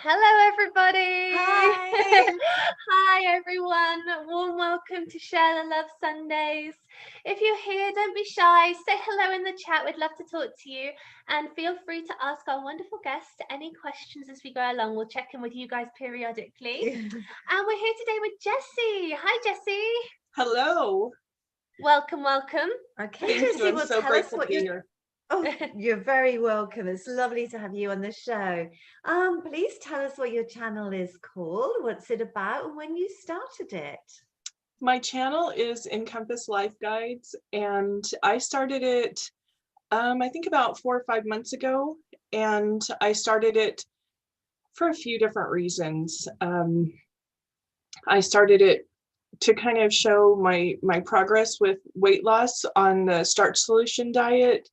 Hello everybody. Hi. Hi everyone. Warm welcome to Share the Love Sundays. If you're here, don't be shy. Say hello in the chat. We'd love to talk to you. And feel free to ask our wonderful guests any questions as we go along. We'll check in with you guys periodically. And we're here today with Jessie. Hi Jessie. Hello. Welcome. Okay, Thank Jessie, you. I'm well, so tell us grateful what to be you're... here. Oh, you're very welcome. It's lovely to have you on the show. Please tell us what your channel is called, what's it about, and when you started it. My channel is Encompass Life Guides, and I started it, I think about 4 or 5 months ago, and I started it for a few different reasons. I started it to kind of show my progress with weight loss on the Starch solution diet.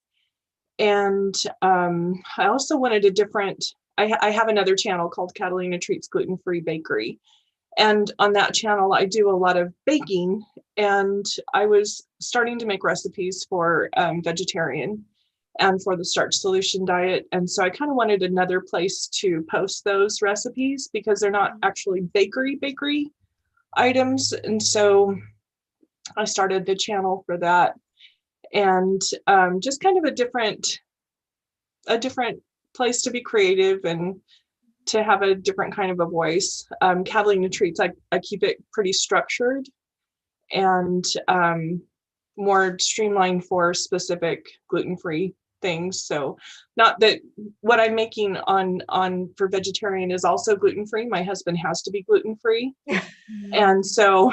And I also wanted a different, I have another channel called Catalina Treats Gluten-Free Bakery. And on that channel, I do a lot of baking, and I was starting to make recipes for vegetarian and for the Starch solution diet. And so I kind of wanted another place to post those recipes because they're not actually bakery items. And so I started the channel for that. And just kind of a different place to be creative and to have a different kind of a voice. Catalina Treats, I keep it pretty structured and more streamlined for specific gluten-free things. So not that what I'm making on for vegetarian is also gluten-free. My husband has to be gluten-free. And so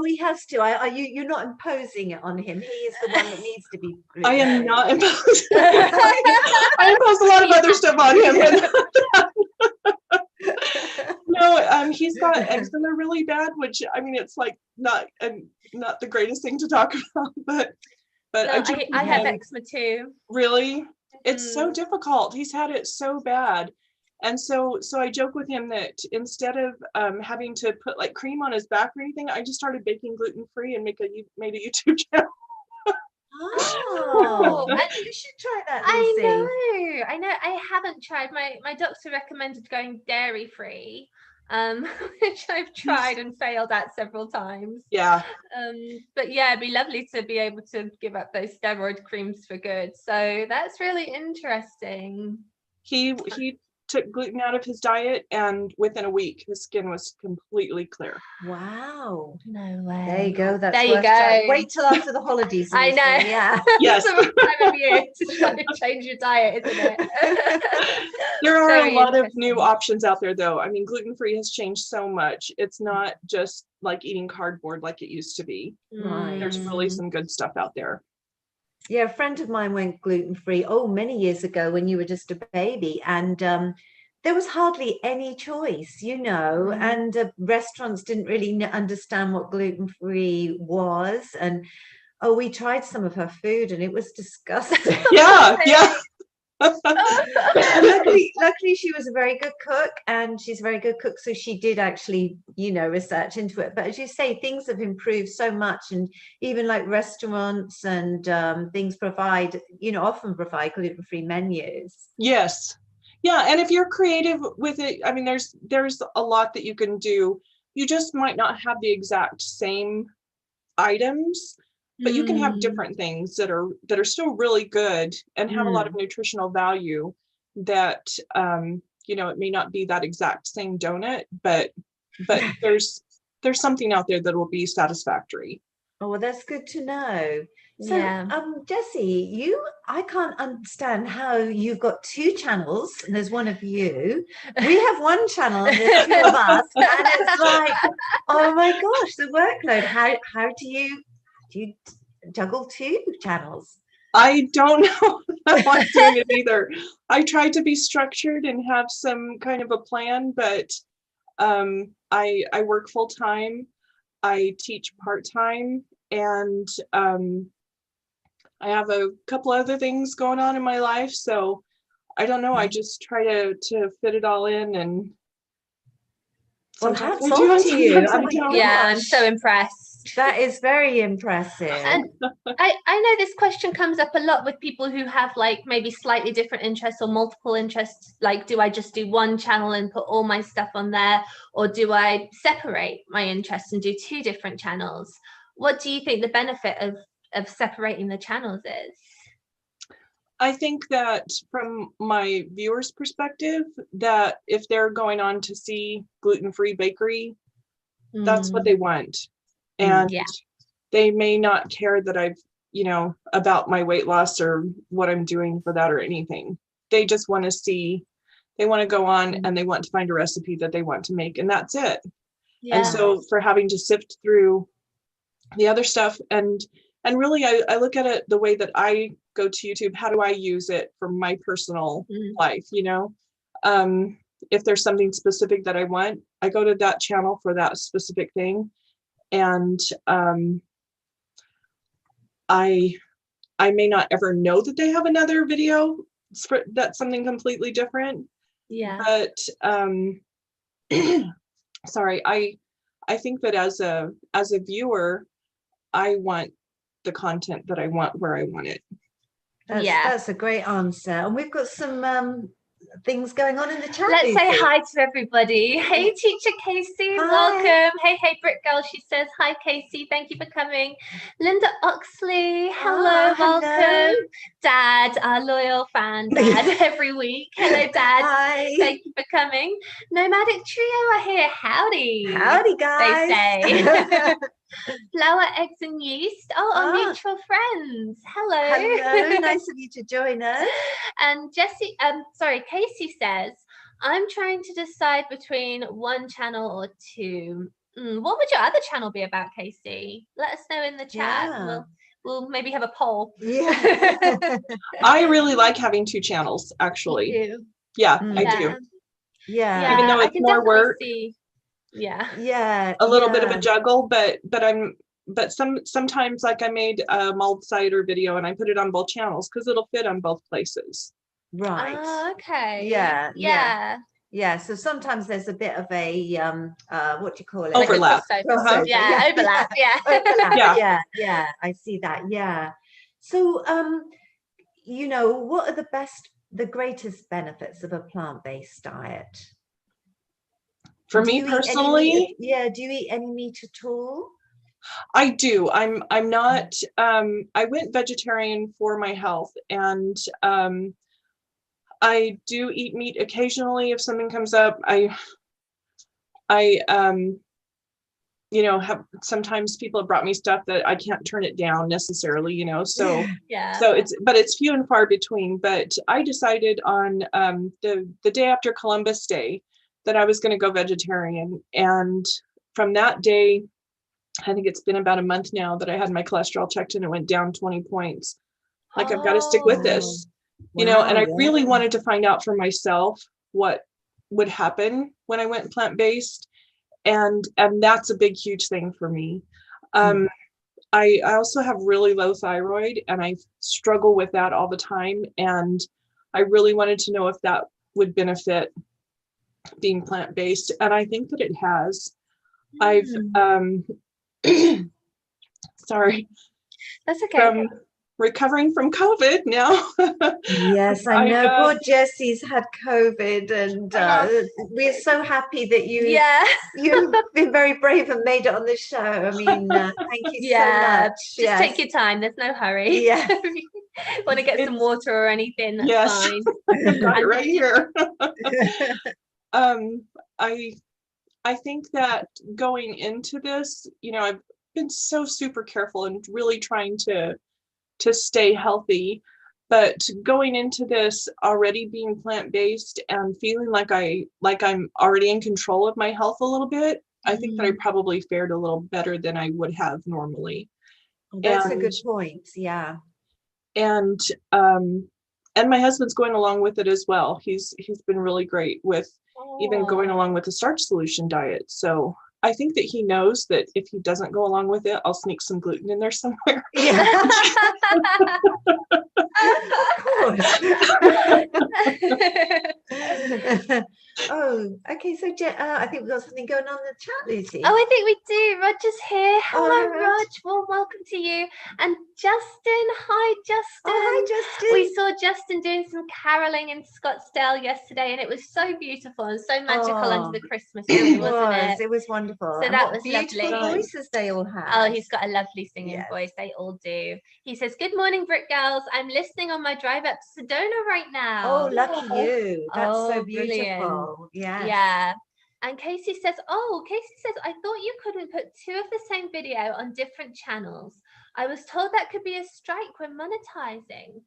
he has to. You're not imposing it on him. He is the one that needs to be gluten-free. I am not imposing. I impose a lot of other stuff on him. No, he's got eczema really bad, which I mean, it's like not the greatest thing to talk about, but no, I have eczema too. Really? It's so difficult. He's had it so bad. And so I joke with him that instead of having to put like cream on his back or anything, I just started baking gluten-free and made a YouTube channel. Oh, and you should try that, Lucy. I know. I haven't tried. My doctor recommended going dairy-free, which I've tried and failed at several times. Yeah. But yeah, it'd be lovely to be able to give up those steroid creams for good. So that's really interesting. He took gluten out of his diet, and within a week his skin was completely clear. Wow. No way. There you go. There you go. Wait till after the holidays. I know. Yeah. Yes. It's the time of year to try to change your diet, isn't it? There are a lot of new options out there, though. I mean, gluten-free has changed so much. It's not just like eating cardboard like it used to be. Right. There's really some good stuff out there. Yeah, a friend of mine went gluten-free many years ago when you were just a baby, and there was hardly any choice, and restaurants didn't really understand what gluten-free was, and we tried some of her food and it was disgusting. Yeah. Luckily she was a very good cook, and she's a very good cook, so she did actually research into it. But as you say, things have improved so much, and even like restaurants and things often provide gluten-free menus. Yes. Yeah, and if you're creative with it, I mean, there's a lot that you can do. You just might not have the exact same items, but you can have different things that are still really good and have a lot of nutritional value that it may not be that exact same donut, but there's something out there that will be satisfactory. Oh, well, that's good to know. So, yeah. Jessie, I can't understand how you've got 2 channels, and there's one of you. We have one channel, and there's 2 of us, and it's like, oh my gosh, the workload. How do you juggle 2 channels? I don't know how I'm doing it either. I try to be structured and have some kind of a plan, but I work full time. I teach part-time, and I have a couple other things going on in my life, so I don't know. I just try to fit it all in, and well, hats off to you. I'm so impressed. That is very impressive. And I know this question comes up a lot with people who have like maybe slightly different interests or multiple interests. Like, do I just do one channel and put all my stuff on there? Or do I separate my interests and do 2 different channels? What do you think the benefit of separating the channels is? I think that from my viewers' perspective, that if they're going on to see gluten-free bakery, that's what they want. And they may not care that I've, about my weight loss or what I'm doing for that or anything. They just want to see, they want to go on and they want to find a recipe that they want to make, and that's it. Yeah. And so for having to sift through the other stuff, and really I look at it the way that I go to YouTube. How do I use it for my personal life? If there's something specific that I want, I go to that channel for that specific thing. And I may not ever know that they have another video that's something completely different. Yeah. But sorry, I think that as a viewer, I want the content that I want where I want it. That's a great answer. And we've got some things going on in the chat. Let's say hi to everybody. Hey, Teacher Casey, welcome. Hey, Brit Girls. She says, hi, Casey. Thank you for coming. Linda Oxley, hello, welcome. Hello. Dad, our loyal fan, Dad, every week. Hello, Dad. Hi. Thank you for coming. Nomadic Trio are here. Howdy. Howdy, guys. They say. Flour, eggs, and yeast. Our mutual friends. Hello. Nice of you to join us. And Casey says, I'm trying to decide between one channel or 2. What would your other channel be about, Casey? Let us know in the chat. Yeah. We'll maybe have a poll. Yeah. I really like having 2 channels, actually. You do? Yeah, I do. Yeah. Even though it's more work. Yeah. A little bit of a juggle, but sometimes, like, I made a mulled cider video and I put it on both channels because it'll fit on both places. Right. Oh, okay. Yeah. So sometimes there's a bit of a what do you call it? Overlap. Overlap. Yeah. I see that. Yeah. So what are the greatest benefits of a plant-based diet? For me personally, do you eat any meat at all? I do. I'm not. I went vegetarian for my health, and I do eat meat occasionally if something comes up. I have sometimes people have brought me stuff that I can't turn it down necessarily. So So it's few and far between. But I decided on the day after Columbus Day that I was going to go vegetarian. And from that day, I think it's been about a month now that I had my cholesterol checked and it went down 20 points. Like, I've got to stick with this, and I really wanted to find out for myself what would happen when I went plant-based. And that's a big, huge thing for me. I also have really low thyroid and I struggle with that all the time. And I really wanted to know if that would benefit being plant-based, and I think that it has. I've sorry, that's okay. Recovering from COVID now. Yes, I know. Poor Jessie's had COVID, and we're so happy that you've been very brave and made it on the show. I mean, thank you so much. Just take your time. There's no hurry. Yeah. Want to get some water or anything? That's fine. Got it right here. I think that going into this, I've been so super careful and really trying to stay healthy, but going into this already being plant-based and feeling like I'm already in control of my health a little bit, I think that I probably fared a little better than I would have normally. That's a good point. Yeah. And my husband's going along with it as well. He's been really great with even going along with the starch solution diet. So I think that he knows that if he doesn't go along with it, I'll sneak some gluten in there somewhere. Yeah. Of course. Oh, okay. So I think we've got something going on in the chat, Lucy. Oh, I think we do. Roger's here. Hello, Rog. Rog. Well, welcome to you. And Justin. Hi, Justin. Oh, hi, Justin. We saw Justin doing some caroling in Scottsdale yesterday, and it was so beautiful and so magical under the Christmas tree, wasn't it? It was wonderful. So and that what was beautiful lovely. voices they all have. Oh, he's got a lovely singing Yes. voice. They all do. He says, "Good morning, Brit Girls. I'm listening on my drive up to Sedona right now." Oh, lucky you. That's so Oh, brilliant. beautiful. Yes. Yeah. And Casey says, I thought you couldn't put two of the same video on different channels. I was told that could be a strike when monetizing.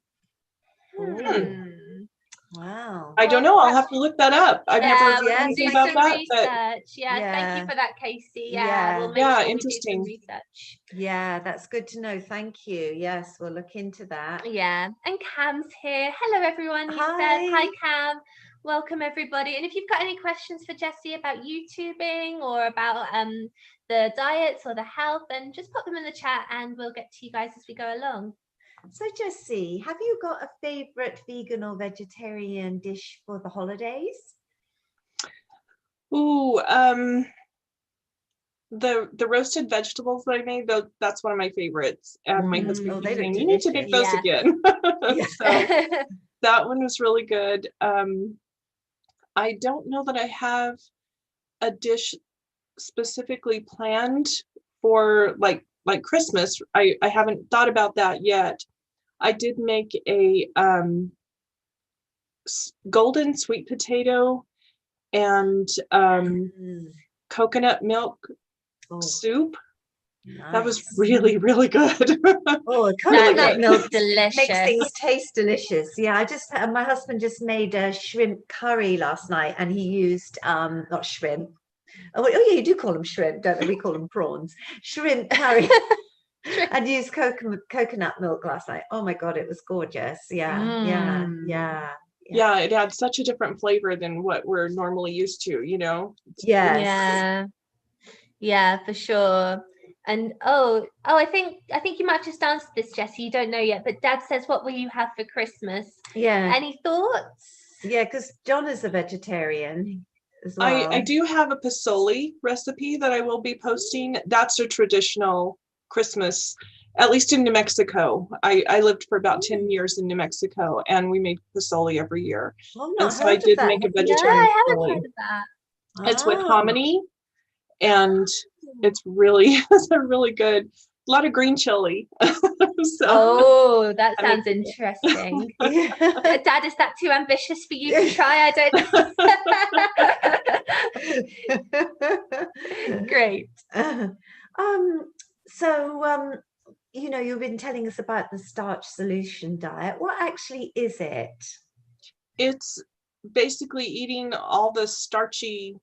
Wow. I don't know. I'll have to look that up. I've never heard we'll anything do about some that. But research. Yeah, thank you for that, Casey. Yeah. We'll make sure we do interesting. some research. Yeah, that's good to know. Thank you. Yes, we'll look into that. Yeah, and Cam's here. Hello, everyone. He said, hi, Cam. Welcome, everybody. And if you've got any questions for Jessie about YouTubing or about the diets or the health, then just pop them in the chat and we'll get to you guys as we go along. So, Jessie, have you got a favorite vegan or vegetarian dish for the holidays? Ooh, the roasted vegetables that I made, that's one of my favorites. And my husband keeps saying, you need to make those again. So that one was really good. I don't know that I have a dish specifically planned for like Christmas. I haven't thought about that yet. I did make a golden sweet potato and coconut milk soup. Nice. That was really, really good. Oh, coconut milk delicious. Makes things taste delicious. Yeah, my husband just made a shrimp curry last night, and he used not shrimp. Oh yeah, you do call them shrimp, don't they? We call them prawns. Shrimp curry. And used coconut milk last night. Oh my God, it was gorgeous. Yeah. It had such a different flavor than what we're normally used to, you know? Yes. Yeah, for sure. And I think you might have just answered this, Jessie. You don't know yet, but Dad says, what will you have for Christmas? Yeah. Any thoughts? Yeah, because John is a vegetarian as well. I do have a pasoli recipe that I will be posting. That's a traditional Christmas, at least in New Mexico. I lived for about 10 years in New Mexico, and we made pasoli every year. And so I did make a vegetarian pasoli. I haven't heard of that. It's with hominy, and it's really a really good. A lot of green chili. That sounds interesting. Dad, is that too ambitious for you to try? I don't know. Great. So you know, you've been telling us about the starch solution diet. What actually is it? It's basically eating all the starchy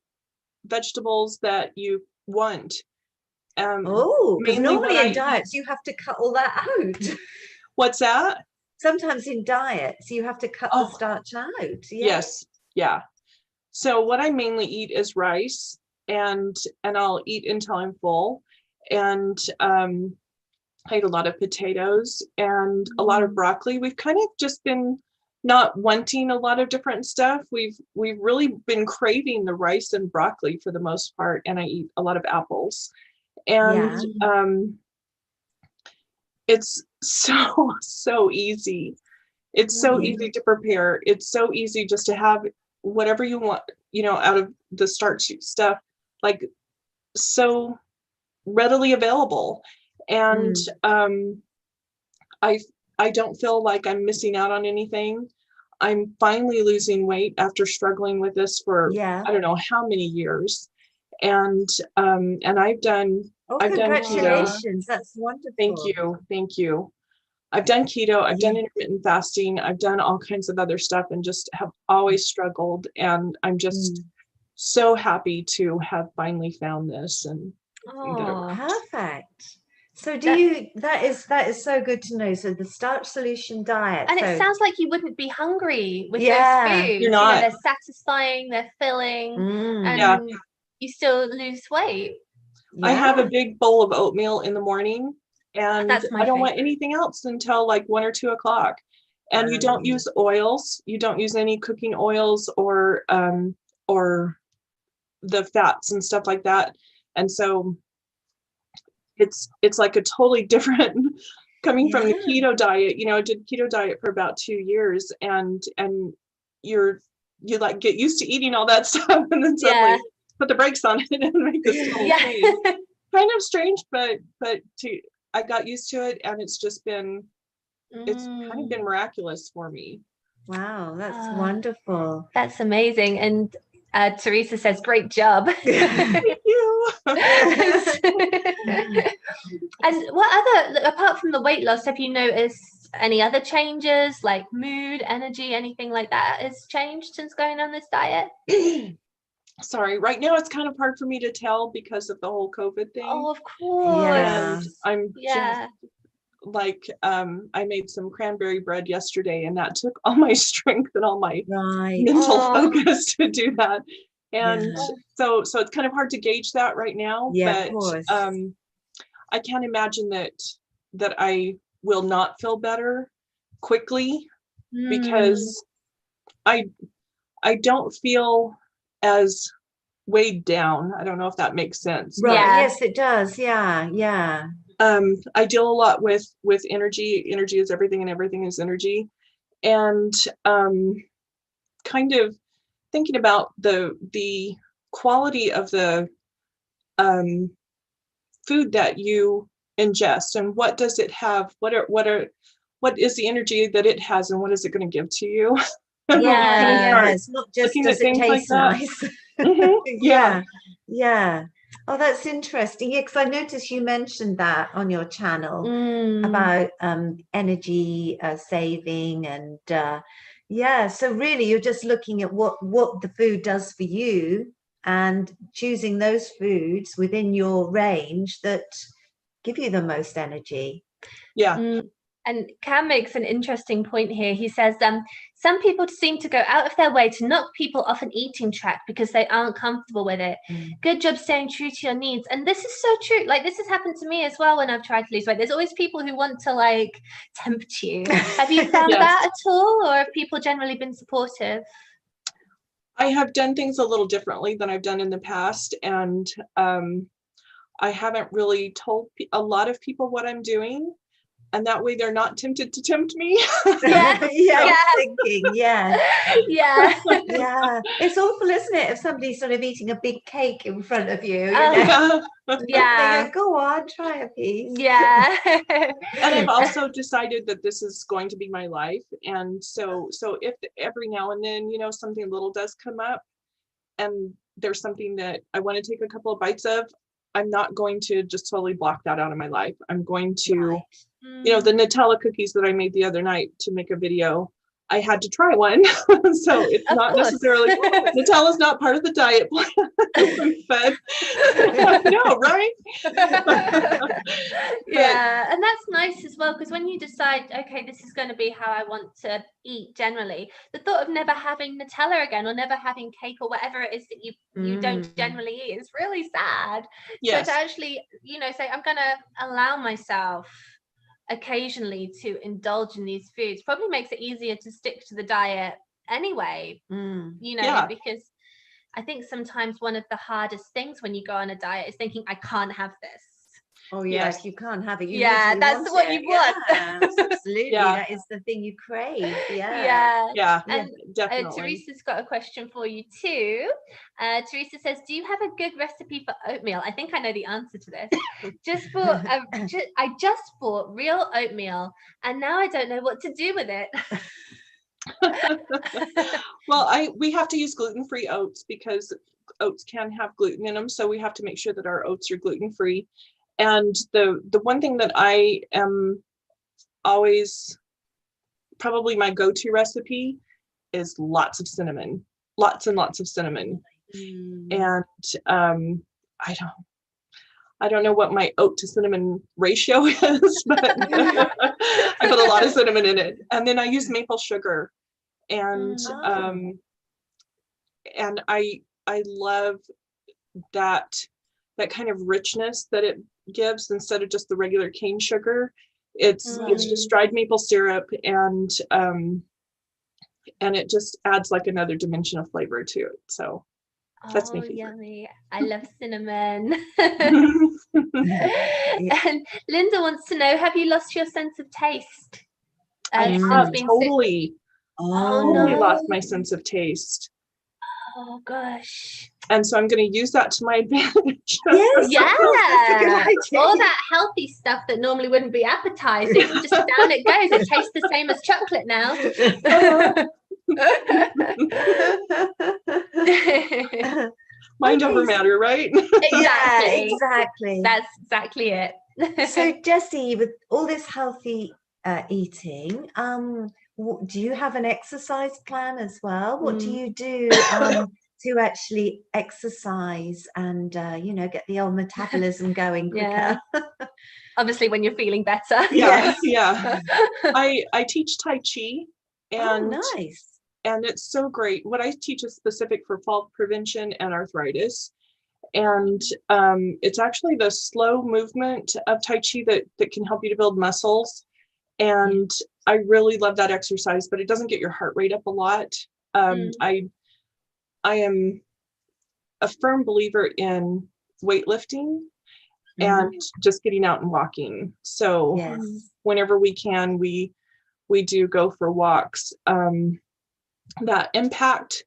vegetables that you want. Because normally in diets you have to cut all that out. What's that? Sometimes in diets you have to cut the starch out. Yes. Yeah. So what I mainly eat is rice, and I'll eat until I'm full. And I eat a lot of potatoes and a lot of broccoli. We've kind of just been not wanting a lot of different stuff. We've really been craving the rice and broccoli for the most part, and I eat a lot of apples. And it's so easy. It's so easy to prepare. It's so easy just to have whatever you want, you know, out of the starch stuff, like so readily available. And I don't feel like I'm missing out on anything. I'm finally losing weight after struggling with this for I don't know how many years. And I've done congratulations. Keto. That's wonderful. Thank you. I've done keto, I've done intermittent fasting, I've done all kinds of other stuff, and just have always struggled. And I'm just so happy to have finally found this. And perfect. So that is so good to know. So the starch solution diet. And it sounds like you wouldn't be hungry with those foods. You're not. You know, they're satisfying, they're filling, and you still lose weight. I have a big bowl of oatmeal in the morning, and I don't want anything else until like 1 or 2 o'clock. And you don't use oils. You don't use any cooking oils or or the fats and stuff like that. And so it's like a totally different coming from the keto diet. I did keto diet for about 2 years, and you like get used to eating all that stuff, and then suddenly put the brakes on it and make this total change. Kind of strange, but I got used to it, and it's just been it's kind of been miraculous for me. Wow, that's wonderful. That's amazing. And Teresa says, great job. Thank you. And what other, apart from the weight loss, have you noticed any other changes, like mood, energy, anything like that has changed since going on this diet? Sorry, right now it's kind of hard for me to tell because of the whole COVID thing. Oh, of course. Yeah. And I'm just like, I made some cranberry bread yesterday, and that took all my strength and all my mental focus to do that. And so it's kind of hard to gauge that right now. Yeah, but of course. I can't imagine that I will not feel better quickly, because I don't feel as weighed down. I don't know if that makes sense. Right. Yes, it does. Yeah. I deal a lot with energy. Energy is everything, and everything is energy. And kind of thinking about the quality of the food that you ingest, and what does it have, what is the energy that it has, and what is it going to give to you. It's not just does it taste nice. Yeah. Oh, that's interesting. Yeah, because I noticed you mentioned that on your channel about energy saving, and so really you're just looking at what the food does for you, and choosing those foods within your range that give you the most energy. And Cam makes an interesting point here. He says, some people seem to go out of their way to knock people off an eating track because they aren't comfortable with it. Good job staying true to your needs. And this is so true. Like, this has happened to me as well when I've tried to lose weight. There's always people who want to, like, tempt you. Have you found that at all? Or have people generally been supportive? I have done things a little differently than I've done in the past. And I haven't really told a lot of people what I'm doing. And that way they're not tempted to tempt me. Thinking, yeah. It's awful, isn't it, if somebody's sort of eating a big cake in front of you, go, go on, try a piece. And I've also decided that this is going to be my life. And so if every now and then, something little does come up, and there's something that I want to take a couple of bites of, I'm not going to just totally block that out of my life. I'm going to, the Nutella cookies that I made the other night to make a video, I had to try one. So it's not necessarily, Nutella's not part of the diet plan. But no, right? And that's nice as well, because when you decide, okay, this is going to be how I want to eat generally, the thought of never having Nutella again, or never having cake, or whatever it is that you don't generally eat, is really sad. So to actually, say, I'm going to allow myself occasionally to indulge in these foods probably makes it easier to stick to the diet anyway. Because I think sometimes one of the hardest things when you go on a diet is thinking, I can't have this. Oh yes, you can't have it. That's what you want. Absolutely. That is the thing you crave. And definitely. Teresa's got a question for you too. Teresa says, do you have a good recipe for oatmeal? I think I know the answer to this. I just bought real oatmeal, and now I don't know what to do with it. Well, we have to use gluten-free oats, because oats can have gluten in them, so we have to make sure that our oats are gluten-free. And the one thing that I am always, probably my go-to recipe, is lots and lots of cinnamon. And I don't know what my oat to cinnamon ratio is, but I put a lot of cinnamon in it. And then I use maple sugar, and I love that kind of richness that it gives, instead of just the regular cane sugar. It's just dried maple syrup, and it just adds like another dimension of flavor to it. So That's my Oh, favorite. yummy. I love cinnamon. Yeah. And Linda wants to know, have you lost your sense of taste? I Since have being sick? totally no. lost my sense of taste. Oh gosh. And so I'm going to use that to my advantage. Yes, Yeah. of course, that's a good idea. All that healthy stuff that normally wouldn't be appetizing, just down it goes. It tastes the same as chocolate now. Mind over matter, right? Exactly. Yeah, exactly. That's exactly it. So, Jessie, with all this healthy eating, do you have an exercise plan as well? What do you do to actually exercise and, get the old metabolism going quicker? Yeah. Obviously, when you're feeling better. Yeah. I teach Tai Chi, and nice. And it's so great. What I teach is specific for fall prevention and arthritis. And it's actually the slow movement of Tai Chi that can help you to build muscles. And I really love that exercise, but it doesn't get your heart rate up a lot. I am a firm believer in weightlifting and just getting out and walking. So whenever we can, we do go for walks. That impact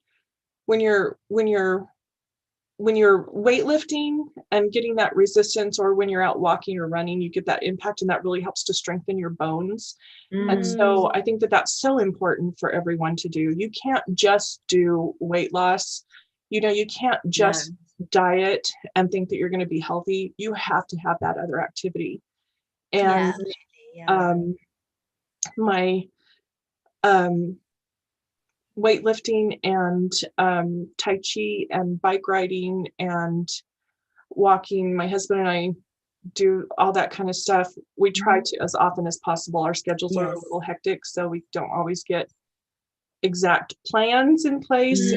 when you're weightlifting and getting that resistance, or when you're out walking or running, you get that impact, and that really helps to strengthen your bones. And so I think that that's so important for everyone to do. You can't just do weight loss. You can't just diet and think that you're going to be healthy. You have to have that other activity. And my weightlifting and Tai Chi and bike riding and walking, my husband and I do all that kind of stuff. We try to as often as possible. Our schedules are a little hectic, so we don't always get exact plans in place.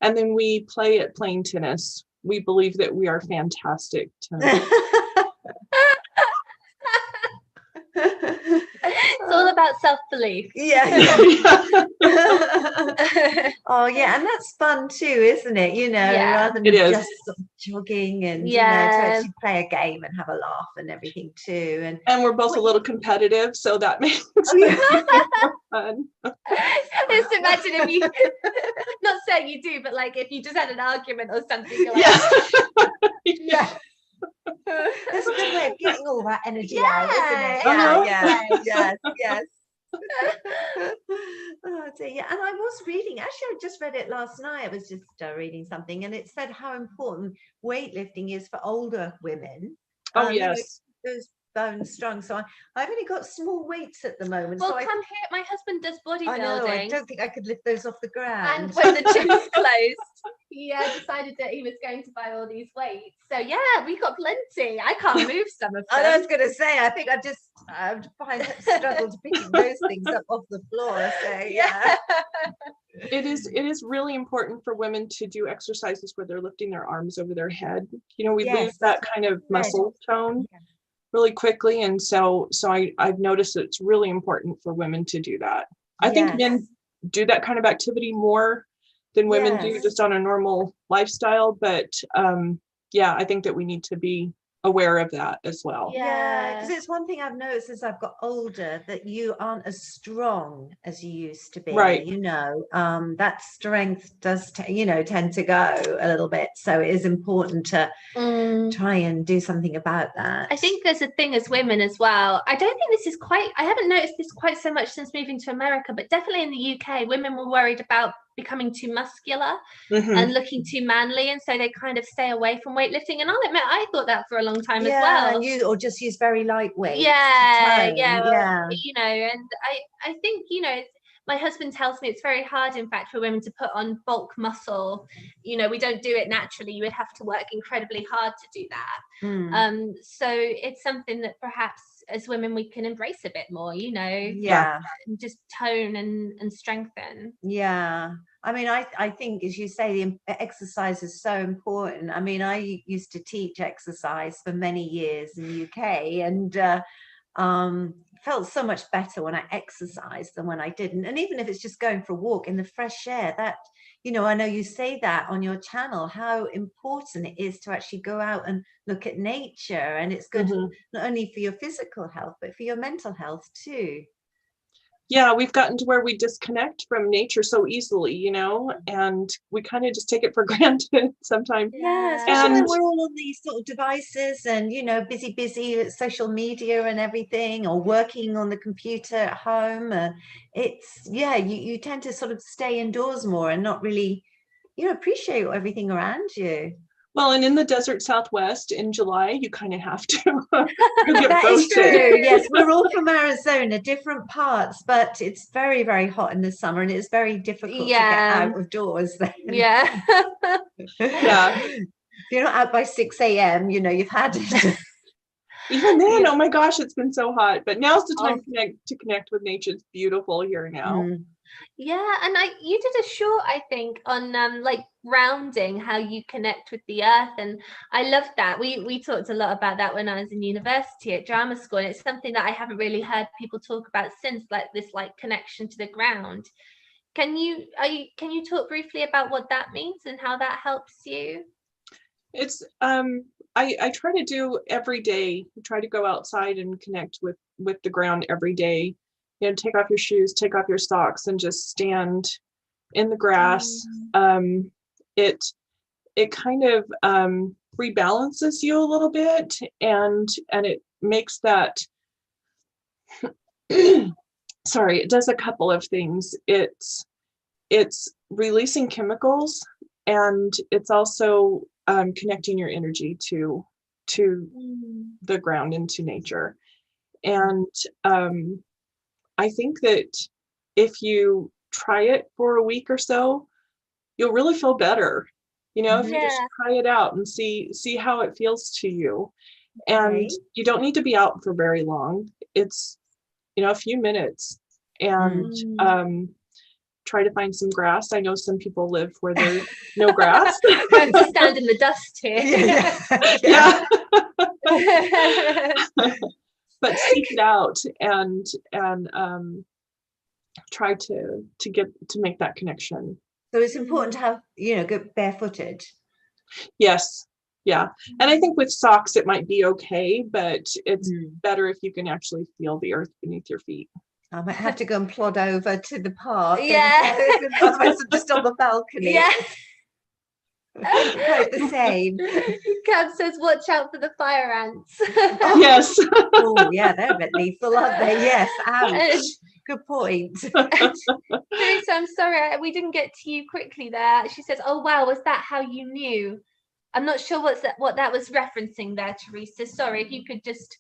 And then we play at playing tennis. We believe that we are fantastic tennis. It's all about self-belief. Oh yeah, and that's fun too, isn't it? Rather than just sort of jogging and to actually play a game and have a laugh and everything too. And we're both a little competitive, so that makes it fun. Just imagine if you, not saying you do, but like if you just had an argument or something. You're like, That's a good way of getting all that energy out, isn't it? Yes. Oh dear. And I was reading, actually I just read it last night. I was just reading something, and it said how important weightlifting is for older women. Yes. Those bones strong. So I've only got small weights at the moment. Well, so come here. My husband does bodybuilding. I know. I don't think I could lift those off the ground. And when the gym's closed, he decided that he was going to buy all these weights. So we got plenty. I can't move some of them. I was going to say, I think I've struggled to pick those things up off the floor. So It is really important for women to do exercises where they're lifting their arms over their head. We lose that kind of muscle tone really quickly, and so I've noticed that it's really important for women to do that. I think men do that kind of activity more than women do just on a normal lifestyle, but I think that we need to be aware of that as well. Because it's one thing I've noticed as I've got older, that you aren't as strong as you used to be. That strength does tend to go a little bit, so it is important to try and do something about that. I think there's a thing as women as well. I don't think I haven't noticed this quite so much since moving to America, but definitely in the UK, women were worried about becoming too muscular and looking too manly, and so they kind of stay away from weightlifting. And I'll admit, I thought that for a long time as well. Or just use very lightweight. And I think my husband tells me it's very hard, in fact, for women to put on bulk muscle. We don't do it naturally. You would have to work incredibly hard to do that. So it's something that perhaps as women we can embrace a bit more, and just tone and strengthen. I mean, I think, as you say, the exercise is so important. I mean, I used to teach exercise for many years in the UK, and felt so much better when I exercised than when I didn't. And even if it's just going for a walk in the fresh air, that, you know, I know you say that on your channel, how important it is to actually go out and look at nature. And it's good not only for your physical health, but for your mental health too. Yeah, we've gotten to where we disconnect from nature so easily, you know, and we kind of just take it for granted sometimes. Yeah, especially when we're all on these sort of devices and, you know, busy at social media and everything, or working on the computer at home. It's, yeah, you tend to sort of stay indoors more and not really, you know, appreciate everything around you. Well, and in the desert Southwest in July, you kind of have to. That is true. Yes, we're all from Arizona, different parts, but it's very, very hot in the summer, and it's very difficult to get out of doors then. Yeah. Yeah. If you're not out by 6 a.m., you know, you've had it. Even then, oh my gosh, it's been so hot. But now's the time to connect with nature. It's beautiful here now. Yeah, and you did a short, I think, on like grounding, how you connect with the earth, and I loved that. We talked a lot about that when I was in university at drama school, and it's something that I haven't really heard people talk about since, like this like connection to the ground. Can you talk briefly about what that means and how that helps you? It's I try to do every day. Try to go outside and connect with the ground every day. You know, take off your shoes, take off your socks, and just stand in the grass. It kind of rebalances you a little bit, and it makes that sorry, it does a couple of things. It's releasing chemicals, and it's also connecting your energy to the ground and to nature. And I think that if you try it for a week or so, you'll really feel better. You know, if you just try it out and see how it feels to you. And you don't need to be out for very long. It's, you know, a few minutes. And try to find some grass. I know some people live where there's no grass. Going to stand in the dust here. Yeah. But seek it out and try to make that connection. So it's important to have, you know, go barefooted. Yes. Yeah. And I think with socks it might be okay, but it's better if you can actually feel the earth beneath your feet. I might have to go and plod over to the park. Yeah. Otherwise I'm just on the balcony. Yeah. Quite the same. Cam says, watch out for the fire ants. Yes. Oh, yeah, they're a bit lethal, aren't they? Yes. Ouch. Good point. Teresa, I'm sorry, we didn't get to you quickly there. She says, oh, wow, was that how you knew? I'm not sure what that was referencing there, Teresa. Sorry, if you could just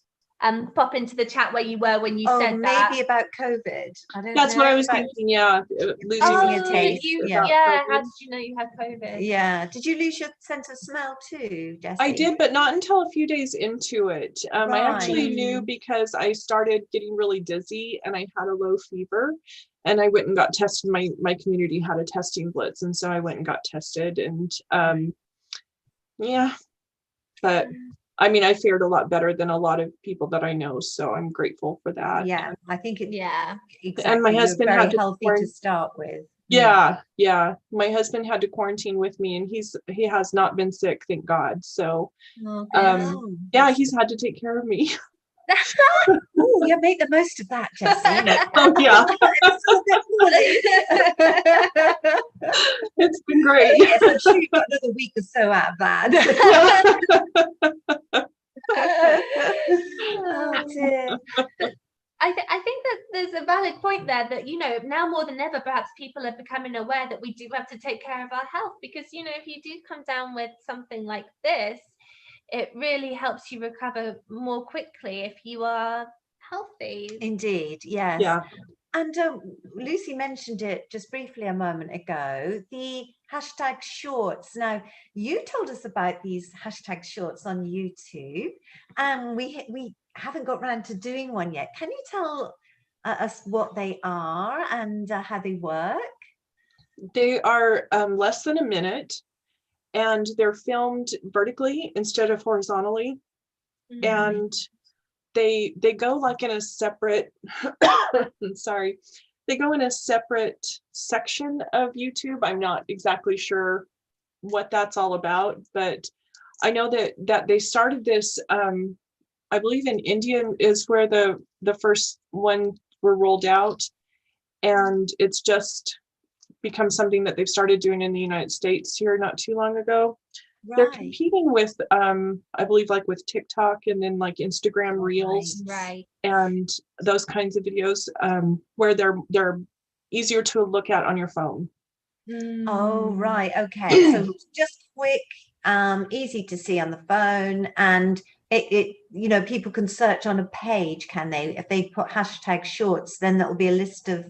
pop into the chat where you were when you said that. Maybe about COVID. I don't know. That's what I was thinking. Yeah, losing your taste. Yeah. How did you know you had COVID? Yeah. Did you lose your sense of smell too, Jessie? I did, but not until a few days into it. I actually knew because I started getting really dizzy and I had a low fever, and I went and got tested. My community had a testing blitz, and so I went and got tested, and yeah, but. I mean, I fared a lot better than a lot of people that I know, so I'm grateful for that. Yeah, I think it. Yeah, exactly. And my husband had to healthy to start with. Yeah. My husband had to quarantine with me, and he has not been sick, thank God. So, yeah, he's had to take care of me. Oh, yeah, make the most of that, Jessie. Oh, yeah. It's been great. Yes, I'm sure you've got another week or so out of that. Oh, dear. I think that there's a valid point there that, you know, now more than ever, perhaps people are becoming aware that we do have to take care of our health, because, you know, if you do come down with something like this, it really helps you recover more quickly if you are healthy. Indeed, yes. Yeah. And Lucy mentioned it just briefly a moment ago, the hashtag shorts. Now, you told us about these hashtag shorts on YouTube, and we haven't got around to doing one yet. Can you tell us what they are and how they work? They are less than a minute, and they're filmed vertically instead of horizontally. And they go like in a separate, sorry, they go in a separate section of YouTube. I'm not exactly sure what that's all about, but I know that they started this, I believe in India is where the first one were rolled out, and it's just become something that they've started doing in the United States here not too long ago. They're competing with, I believe, like with TikTok and then like Instagram Reels, Right. and those kinds of videos, where they're easier to look at on your phone. Oh, right. Okay. So just quick, easy to see on the phone, and it people can search on a page, can they? If they put hashtag shorts, then that will be a list of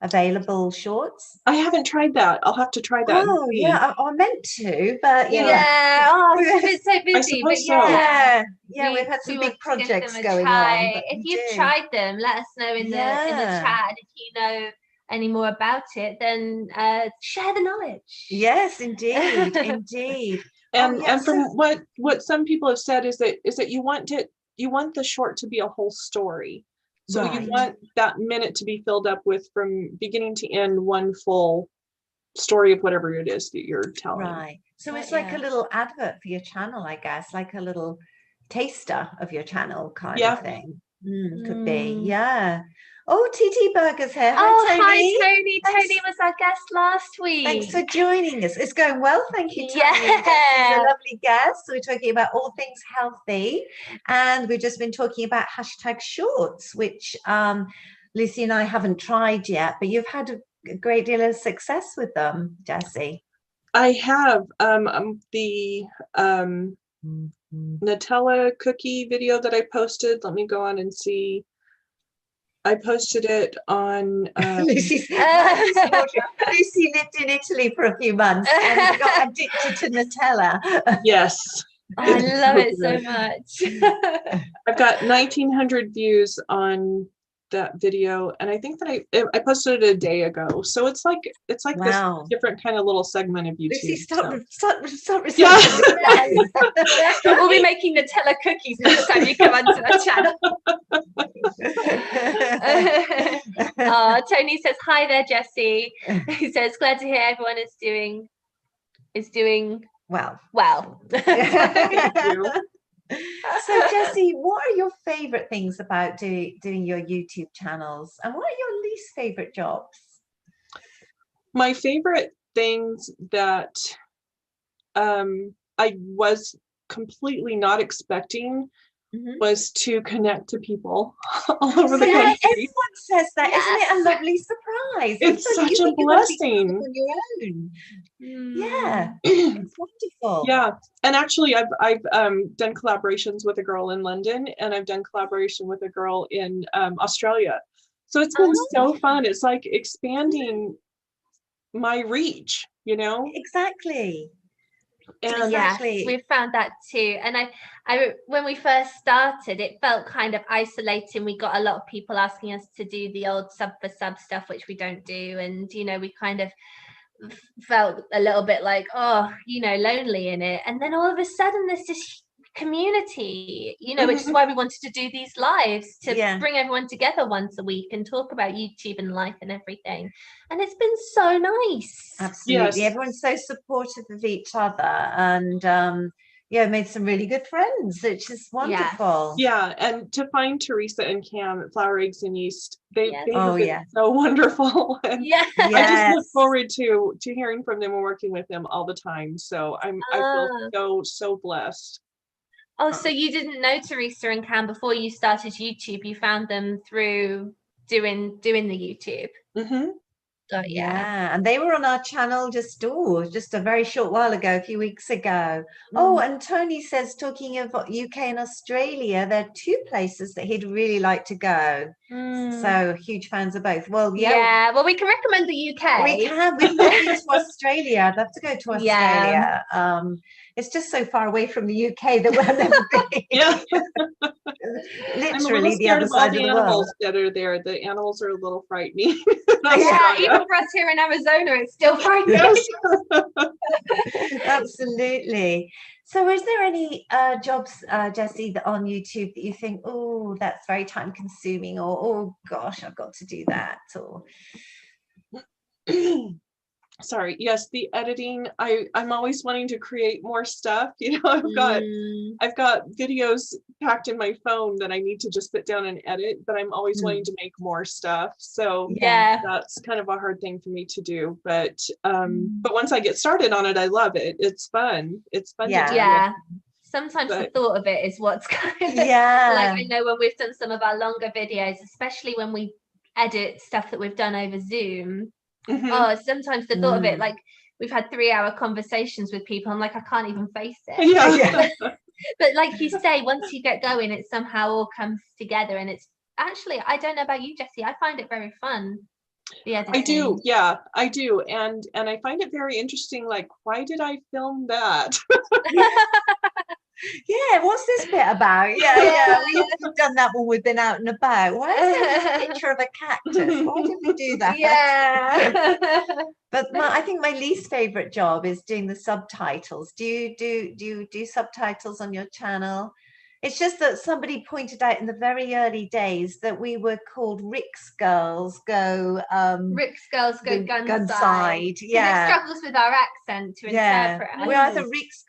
available shorts. I haven't tried that. I'll have to try that. Oh, yeah, I meant to, but yeah. Oh, it's been so busy. I suppose but so. We've had some big want to give projects them a going try. on. But If you've tried them, let us know in the chat. And if you know any more about it, then share the knowledge. Yes, indeed, indeed. And from what some people have said is that you want the short to be a whole story. So you want that minute to be filled up with, from beginning to end, one full story of whatever it is that you're telling. Right. So it's like a little advert for your channel, I guess, like a little taster of your channel kind of thing. Could be. Yeah. Oh, TT Burger's here. Hi, Tony. Hi, Tony. Thanks. Tony was our guest last week. Thanks for joining us. It's going well. Thank you, Tony. Yeah. She's a lovely guest. We're talking about all things healthy. And we've just been talking about hashtag shorts, which Lucy and I haven't tried yet, but you've had a great deal of success with them, Jessie. I have the Nutella cookie video that I posted. Let me go on and see. I posted it on Lucy lived in Italy for a few months and got addicted to Nutella. Yes. I love it so much. I've got 1,900 views on that video, and I think that I posted it a day ago. So it's like wow. This different kind of little segment of YouTube. Lucy, stop Yeah. We'll be making Nutella cookies next time you come onto our channel. Tony says hi there, Jessie. He says glad to hear everyone is doing well. Thank you. So Jessie, what are your favorite things about doing your YouTube channels, and what are your least favorite jobs? My favorite things that I was completely not expecting was to connect to people all over the country. Everyone says that. Isn't it a lovely surprise? It's such a blessing. On your own. Yeah, it's wonderful. Yeah, and actually I've done collaborations with a girl in London, and I've done collaboration with a girl in Australia. So it's been so fun. It's like expanding my reach, Exactly. And exactly. We've found that too. And I when we first started, it felt kind of isolating. We got a lot of people asking us to do the old sub for sub stuff, which we don't do. And, we kind of felt a little bit like, lonely in it. And then all of a sudden there's this community, which is why we wanted to do these lives, to bring everyone together once a week and talk about YouTube and life and everything. And it's been so nice. Absolutely. Yes. Everyone's so supportive of each other, and made some really good friends, which is wonderful. Yeah, and to find Teresa and Cam at Flour, Eggs and Yeast, they have been so wonderful. And I just look forward to hearing from them and working with them all the time. So I feel so blessed. Oh, so you didn't know Teresa and Cam before you started YouTube? You found them through doing the YouTube. And they were on our channel just a very short while ago, a few weeks ago. Oh, and Tony says, talking of UK and Australia, there are two places that he'd really like to go. So huge fans of both. Well, well, we can recommend the UK. We can. We've not been to Australia. I'd love to go to Australia. It's just so far away from the UK that we'll never be. Literally the other side of the animals that are there. The animals are a little frightening. Even for us here in Arizona, it's still frightening. Absolutely. So is there any jobs, Jessie, that on YouTube that you think, oh, that's very time consuming, or oh gosh, I've got to do that, or Sorry, yes, the editing. I'm always wanting to create more stuff. I've got videos packed in my phone that I need to just sit down and edit, but I'm always wanting to make more stuff. So Yeah. that's kind of a hard thing for me to do. But once I get started on it, I love it. It's fun. It's fun to do. Yeah. Sometimes the thought of it is what's kind of like, I know when we've done some of our longer videos, especially when we edit stuff that we've done over Zoom. Oh, sometimes the thought of it, like we've had 3-hour conversations with people, I'm like, I can't even face it. Yeah. But like you say, once you get going, it somehow all comes together, and it's actually, I don't know about you, Jessie, I find it very fun. The editing. I do, yeah, I do, and I find it very interesting. Like, why did I film that? Yeah, what's this bit about? Yeah. We've done that when we've been out and about. Why is there this picture of a cactus? Why did we do that? Yeah. But I think my least favorite job is doing the subtitles. Do you do subtitles on your channel? It's just that somebody pointed out in the very early days that we were called Rick's Girls Go Rick's Girls Go Gun Side. Yeah. It struggles with our accent to interpret us. We're either Rick's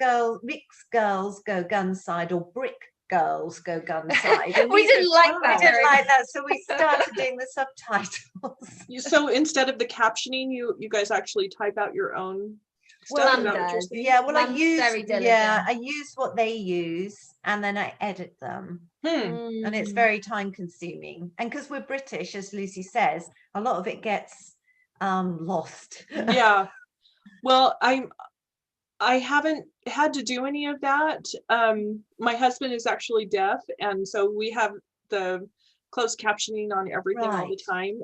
Girls Go Gun Side or Brick Girls Go Gun Side. We didn't like that. We didn't like that, so we started doing the subtitles. So instead of the captioning, you guys actually type out your own stuff? Well, I use what they use, and then I edit them. And it's very time consuming. And because we're British, as Lucy says, a lot of it gets lost. Yeah. Well, I haven't had to do any of that. My husband is actually deaf, and so we have the closed captioning on everything all the time.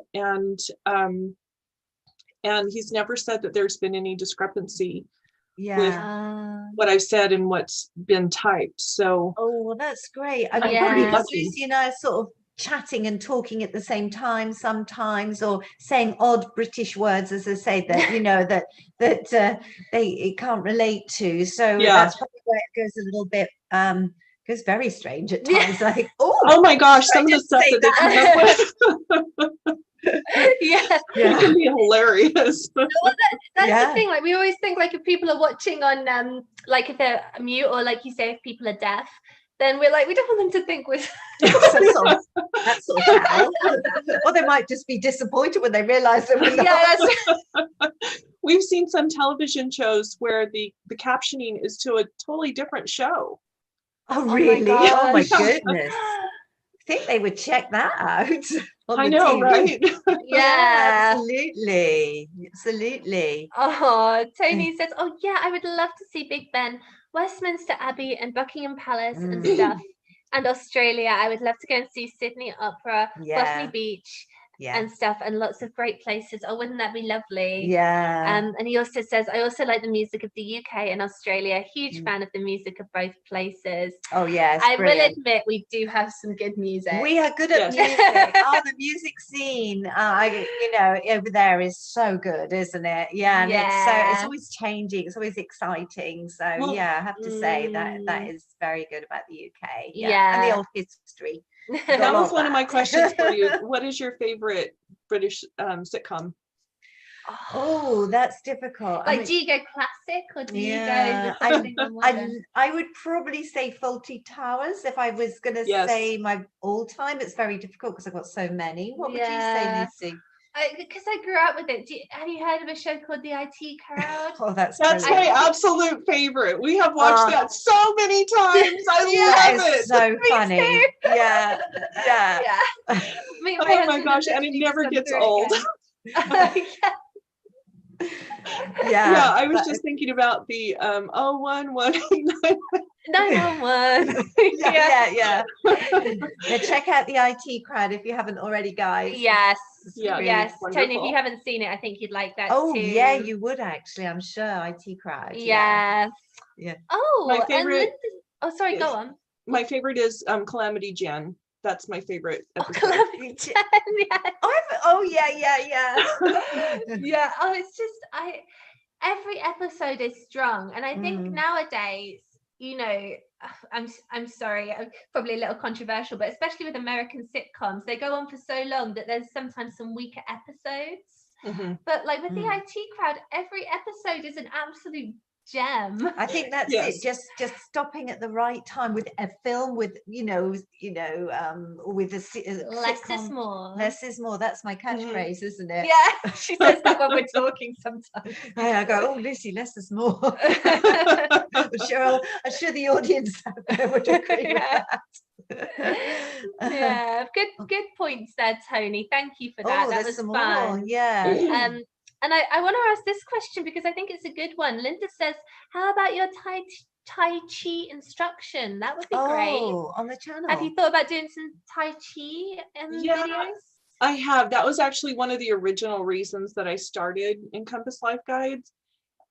And he's never said that there's been any discrepancy with what I've said and what's been typed. So well, that's great. I mean, probably because Lucy and I are sort of chatting and talking at the same time sometimes, or saying odd British words, as I say, that it can't relate to. So that's probably where it goes a little bit goes very strange at times. I think, oh my gosh, some of the stuff that they come up with. It can be hilarious. Well, that's the thing, like we always think, like if people are watching on like if they're mute, or like you say, if people are deaf, then we're like, we don't want them to think we're that sort of channel. Or they might just be disappointed when they realize that we're not. We've seen some television shows where the captioning is to a totally different show. Oh really? Oh my goodness. I think they would check that out. I know, TV. Right? Yeah, absolutely. Oh, Tony says, oh yeah, I would love to see Big Ben, Westminster Abbey and Buckingham Palace and stuff. And Australia, I would love to go and see Sydney Opera, Botany Beach and stuff, and lots of great places. Oh, wouldn't that be lovely? And he also says, I also like the music of the UK and Australia. Huge fan of the music of both places. Oh yes, I will admit we do have some good music. We are good at music. The music scene, over there is so good, isn't it? And it's always changing. It's always exciting. So I have to say that is very good about the UK. And the old history. That was one of my questions for you. What is your favorite British sitcom? Oh, that's difficult. Like, do you go classic, or do you go I would probably say Fawlty Towers if I was going to say my all-time. It's very difficult because I've got so many. What would you say, Lucy? Because I grew up with it. Have you heard of a show called The IT Crowd? Oh, that's my absolute favorite. We have watched that so many times. I love it. So funny. Yeah. Oh my gosh, and it never gets old. I was just thinking about the 01189. 911. Yeah. Check out the IT Crowd if you haven't already, guys. Yes. Really wonderful. Tony, if you haven't seen it, I think you'd like that too. Yeah, you would actually, I'm sure. IT Crowd. Yeah. Oh, my favorite. Sorry, go on. My favorite is Calamity Jan. That's my favorite episode. Calamity Jan. Yeah. Oh, it's just every episode is strong, and I think nowadays you know, I'm sorry, I'm probably a little controversial, but especially with American sitcoms, they go on for so long that there's sometimes some weaker episodes. But like with the IT crowd, every episode is an absolute gem. I think that's it. Just stopping at the right time with a film with with a Less is more. Less is more. That's my catchphrase, isn't it? Yeah, she says that when we're talking sometimes. I go, oh, Lucy, less is more. I'm sure the audience out there would agree with that. Yeah, good points there, Tony. Thank you for that. That was fun. More. Yeah. And I want to ask this question because I think it's a good one. Linda says, how about your Tai Chi instruction? That would be great. On the channel. Have you thought about doing some Tai Chi videos? I have. That was actually one of the original reasons that I started Encompass Life Guides.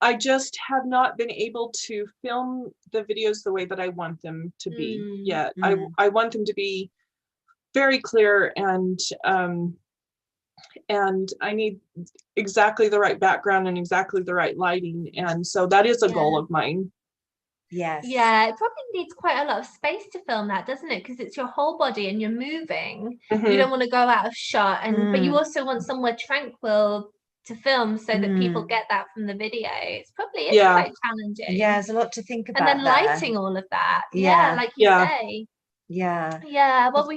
I just have not been able to film the videos the way that I want them to be yet. I want them to be very clear, and I need exactly the right background and exactly the right lighting. And so that is a goal of mine. Yes. Yeah, it probably needs quite a lot of space to film that, doesn't it? Because it's your whole body and you're moving. You don't want to go out of shot, but you also want somewhere tranquil to film so that people get that from the video. It's probably quite challenging. Yeah, there's a lot to think about. And then lighting all of that. Yeah, like you say. Yeah. Well,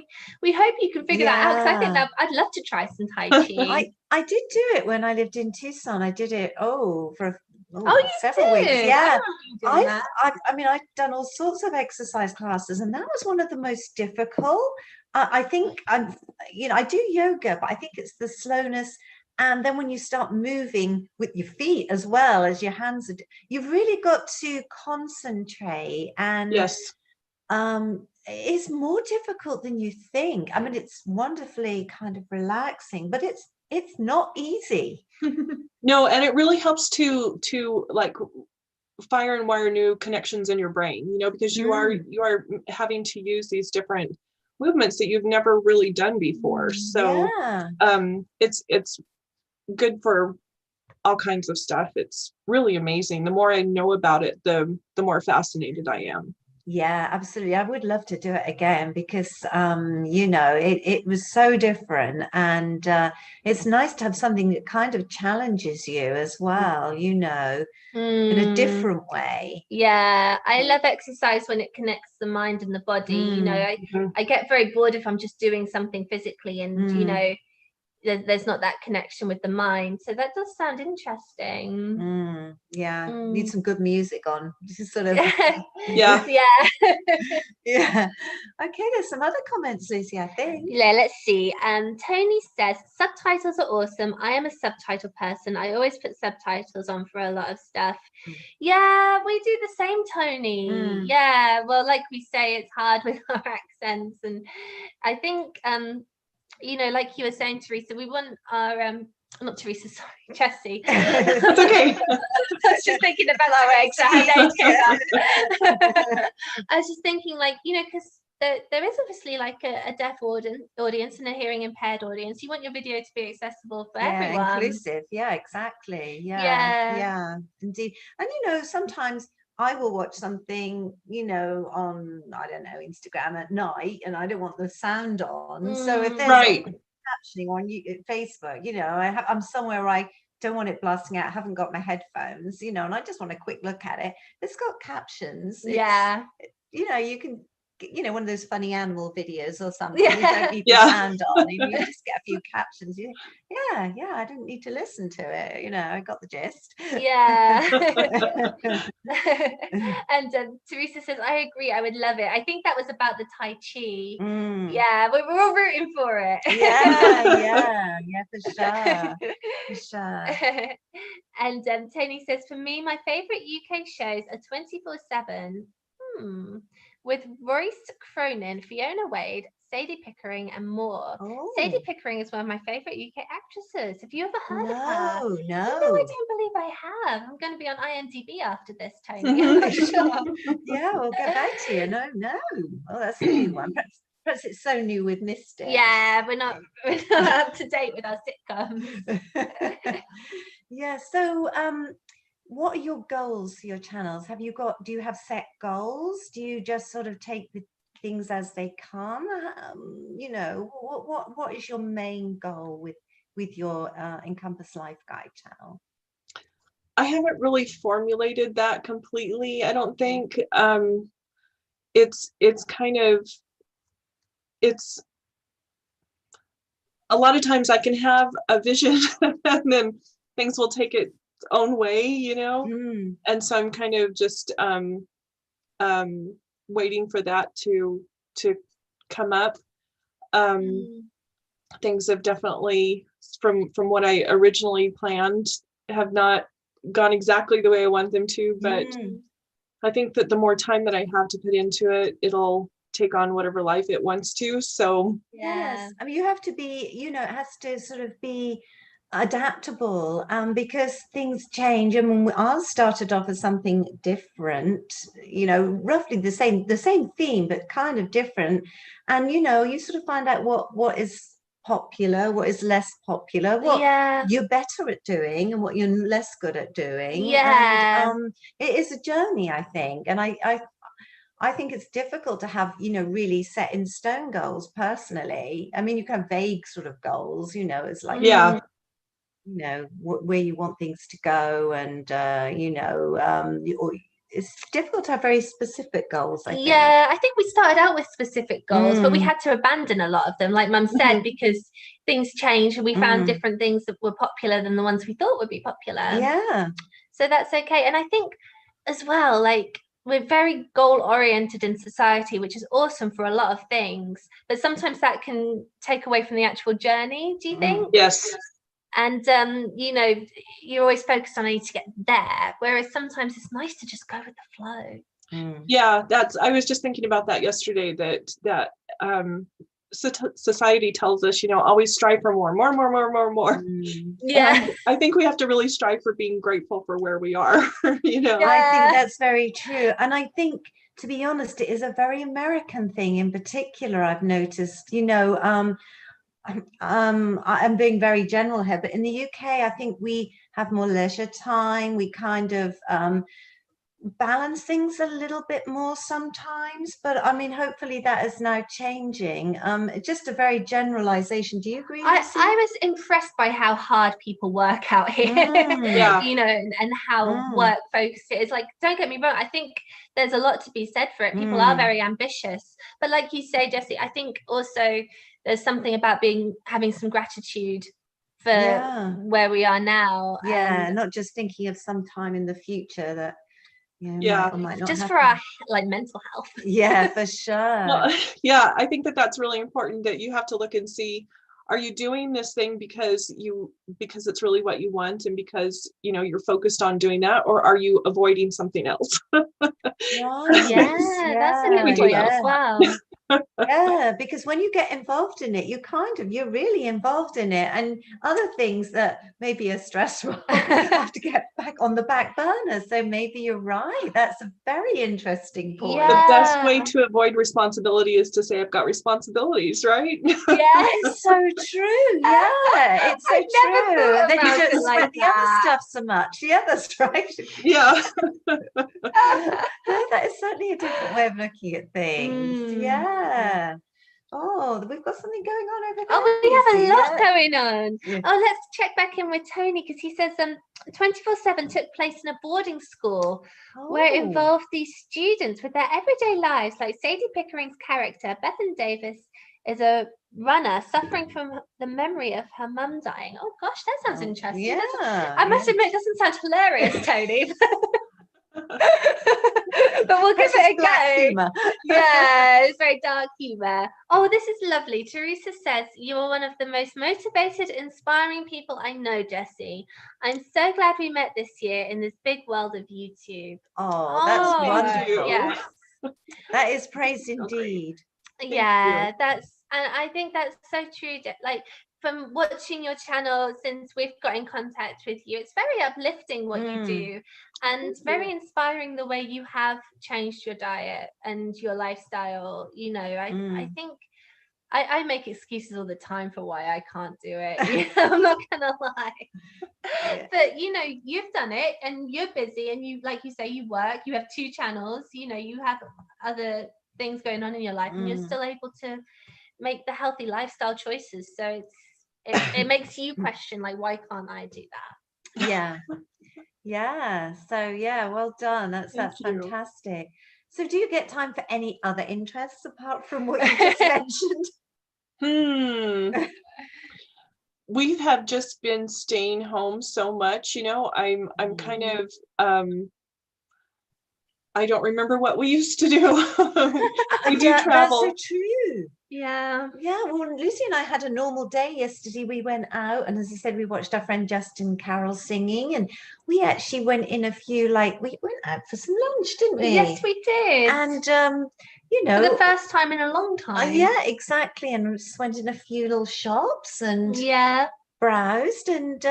we hope you can figure that out, because I think that I'd love to try some Tai Chi. I did do it when I lived in Tucson. I did it for several weeks. Yeah. I mean, I've done all sorts of exercise classes, and that was one of the most difficult. I think I do yoga, but I think it's the slowness. And then when you start moving with your feet as well as your hands, you've really got to concentrate. And it's more difficult than you think. I mean, it's wonderfully kind of relaxing, but it's not easy. No, and it really helps to like fire and wire new connections in your brain, because you are having to use these different movements that you've never really done before. So it's good for all kinds of stuff. It's really amazing. The more I know about it, the more fascinated I am. Yeah, absolutely. I would love to do it again because, it was so different, and it's nice to have something that kind of challenges you as well, in a different way. Yeah, I love exercise when it connects the mind and the body. I get very bored if I'm just doing something physically and, there's not that connection with the mind. So that does sound interesting. Need some good music on. This is sort of yeah. Yeah. Okay, there's some other comments, Lucy, I think. Yeah, let's see. Tony says subtitles are awesome. I am a subtitle person. I always put subtitles on for a lot of stuff. Yeah, we do the same, Tony. Yeah, well, like we say, it's hard with our accents, and I think like you were saying, Teresa, we want our not Teresa, sorry, Jessie. It's okay. I was just thinking about our exact name. I was just thinking, because there is obviously like a deaf audience and a hearing impaired audience. You want your video to be accessible for everyone. Inclusive. Yeah, exactly. Yeah, indeed. And sometimes I will watch something, on, I don't know, Instagram at night, and I don't want the sound on. So if there's captioning on Facebook, I'm somewhere where I don't want it blasting out, I haven't got my headphones, and I just want a quick look at it. It's got captions. You can, one of those funny animal videos or something. You don't need the sound on, and you just get a few captions. I didn't need to listen to it. I got the gist. Yeah. And Teresa says, I agree, I would love it. I think that was about the Tai Chi. Yeah, we're all rooting for it. Yeah, for sure. And Tony says, for me, my favorite UK shows are 24/7. With Royce Cronin, Fiona Wade, Sadie Pickering, and more. Sadie Pickering is one of my favorite UK actresses. Have you ever heard of her? No. I don't believe I have. I'm going to be on IMDb after this, Tony. I'm not sure. Yeah, we'll get back to you. No. Oh, that's a new one. Perhaps it's so new we've missed it. Yeah, we're not up to date with our sitcoms. Yeah. So, what are your goals for your channels? Do you have set goals? Do you just sort of take the things as they come? What is your main goal with your Encompass Life Guide channel? I haven't really formulated that completely. I don't think. It's kind of, it's a lot of times I can have a vision and then things will take its own way, and so I'm kind of just waiting for that to come up. Things have definitely, from what I originally planned, have not gone exactly the way I want them to, but I think that the more time that I have to put into it, it'll take on whatever life it wants to. So yes, I mean, you have to be, it has to sort of be adaptable, because things change. I mean, ours started off as something different, roughly the same theme, but kind of different. And you sort of find out what is popular, what is less popular, what you're better at doing and what you're less good at doing. And it is a journey, I think. And I think it's difficult to have, really set in stone goals personally. I mean, you can have vague sort of goals, it's like, where you want things to go. And, it's difficult to have very specific goals, I think. Yeah, I think we started out with specific goals, but we had to abandon a lot of them, like Mum said, because things changed and we found different things that were popular than the ones we thought would be popular. Yeah. So that's okay. And I think as well, like, we're very goal-oriented in society, which is awesome for a lot of things, but sometimes that can take away from the actual journey, do you think? Yes. And you're always focused on I need to get there, whereas sometimes it's nice to just go with the flow. Yeah, I was just thinking about that yesterday, that society tells us, always strive for more. Yeah. And I think we have to really strive for being grateful for where we are. I think that's very true. And I think, to be honest, it is a very American thing in particular, I've noticed. I'm being very general here, but in the UK, I think we have more leisure time. We kind of balance things a little bit more sometimes, but I mean, hopefully that is now changing. Just a very generalization. Do you agree? I was impressed by how hard people work out here. And how work focused it is. Like, don't get me wrong, I think there's a lot to be said for it. People are very ambitious, but like you say, Jessie, I think also there's something about having some gratitude for where we are now. Not just thinking of some time in the future that might or might not just happen. for our mental health. Yeah, for sure. Well, yeah, I think that's really important, that you have to look and see, are you doing this thing because it's really what you want and because you're focused on doing that, or are you avoiding something else? That's a good point as well. Yeah, because when you get involved in it, you're really involved in it, and other things that maybe are stressful have to get back on the back burner. So maybe you're right. That's a very interesting point. The best way to avoid responsibility is to say, I've got responsibilities, right? Yeah, it's so true. Yeah, it's so true. Then you don't sweat the other stuff so much. Yeah, that's right. Yeah. That is certainly a different way of looking at things. Yeah. Oh, we've got something going on over there. Oh, we have a lot going on. Yeah. Oh, let's check back in with Tony, because he says 24/7 took place in a boarding school where it involved these students with their everyday lives. Like Sadie Pickering's character, Bethan Davis, is a runner suffering from the memory of her mum dying. Oh gosh, that sounds interesting. Yeah. I must admit, it doesn't sound hilarious, Tony. But we'll give it a go. Yeah, it's very dark humor. Oh, this is lovely. Teresa says, you are one of the most motivated, inspiring people I know, Jessie. I'm so glad we met this year in this big world of YouTube. Oh, that's wonderful. Yes. That is praise indeed. Yeah, and I think that's so true. Like, from watching your channel since we've got in contact with you, it's very uplifting what you do, and very inspiring the way you have changed your diet and your lifestyle. I think I make excuses all the time for why I can't do it. I'm not gonna lie. Yeah. But you've done it, and you're busy, and you, like you say, you work, you have 2 channels, you have other things going on in your life, and you're still able to make the healthy lifestyle choices. So it makes you question, like, why can't I do that? Yeah. So yeah, well done. That's Thank you. fantastic. So do you get time for any other interests apart from what you just mentioned? We have just been staying home so much, I'm kind of I don't remember what we used to do. We do travel. That's so true. Yeah. Well, Lucy and I had a normal day yesterday. We went out, and as I said, we watched our friend Justin Carroll singing, and we actually went in a few, we went out for some lunch, didn't we? Yes, we did. And for the first time in a long time. Yeah, exactly. And we just went in a few little shops and browsed, and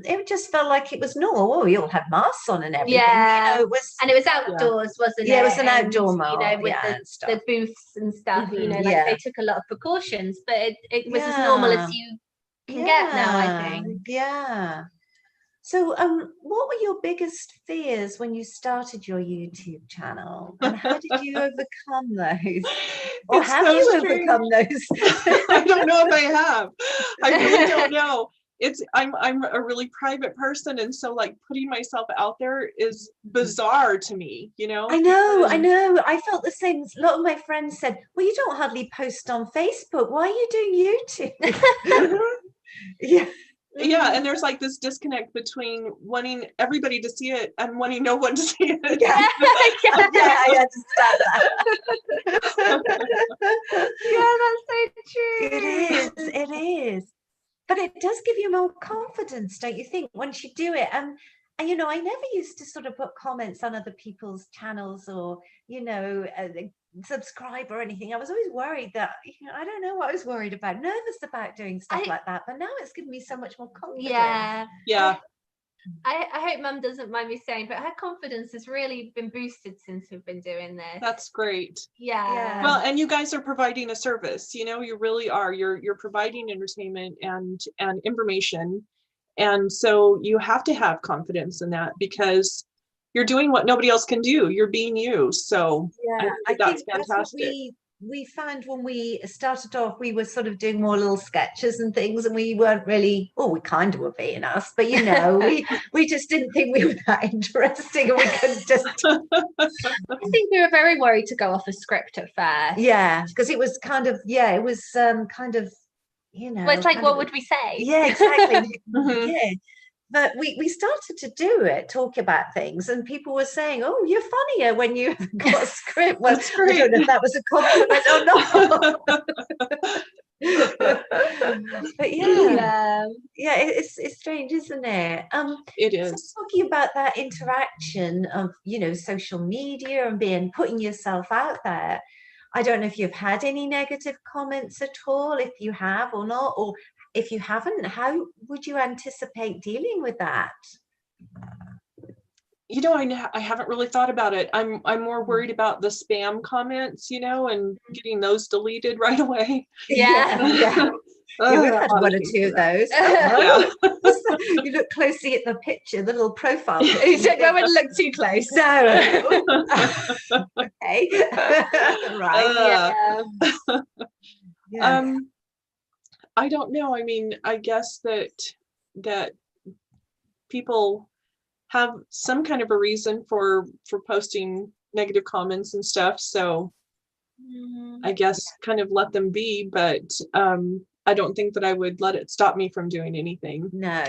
it just felt like it was normal. Oh, we all had masks on and everything. It was outdoors, wasn't it? Yeah, it was an outdoor mall, with the booths and stuff. They took a lot of precautions, but it was as normal as you can get now, I think. Yeah. So, what were your biggest fears when you started your YouTube channel, and how did you overcome those? Or have you overcome those? I don't know if I have. I really don't know. I'm a really private person, and so like putting myself out there is bizarre to me, I know. I felt the same. A lot of my friends said, "Well, you don't hardly post on Facebook. Why are you doing YouTube?" Yeah, and there's like this disconnect between wanting everybody to see it and wanting no one to see it. Yeah, I understand that. Yeah, that's so true. It is. But it does give you more confidence, don't you think, once you do it? And I never used to sort of put comments on other people's channels or, subscribe or anything. I was always worried that, I don't know what I was worried about, nervous about doing stuff like that. But now it's given me so much more confidence. Yeah. I hope Mum doesn't mind me saying, but her confidence has really been boosted since we've been doing this. That's great. Yeah. Well, and you guys are providing a service, you really are. You're providing entertainment and information. And so you have to have confidence in that, because you're doing what nobody else can do. You're being you. So I think that's fantastic. We found when we started off, we were sort of doing more little sketches and things, and we weren't really, we kind of were being us, but we just didn't think we were that interesting, and we couldn't just. I think we were very worried to go off a script at first. Yeah, because it was kind of, it was kind of, well, it's like, what would we say? Yeah, exactly. Yeah. But we started to do it, talk about things, and people were saying, "Oh, you're funnier when you have got a script." Well, I don't know if that was a compliment or not. But it's strange, isn't it? It is. So talking about that interaction of social media and putting yourself out there. I don't know if you've had any negative comments at all, if you have or not, or if you haven't, how would you anticipate dealing with that? I haven't really thought about it. I'm more worried about the spam comments, and getting those deleted right away. Yeah. We've had one or two of those. You look closely at the picture, the little profile. You don't want to look too close. No. Okay. Right. I don't know. I mean, I guess that people have some kind of a reason for posting negative comments and stuff. So I guess kind of let them be, but I don't think that I would let it stop me from doing anything. No.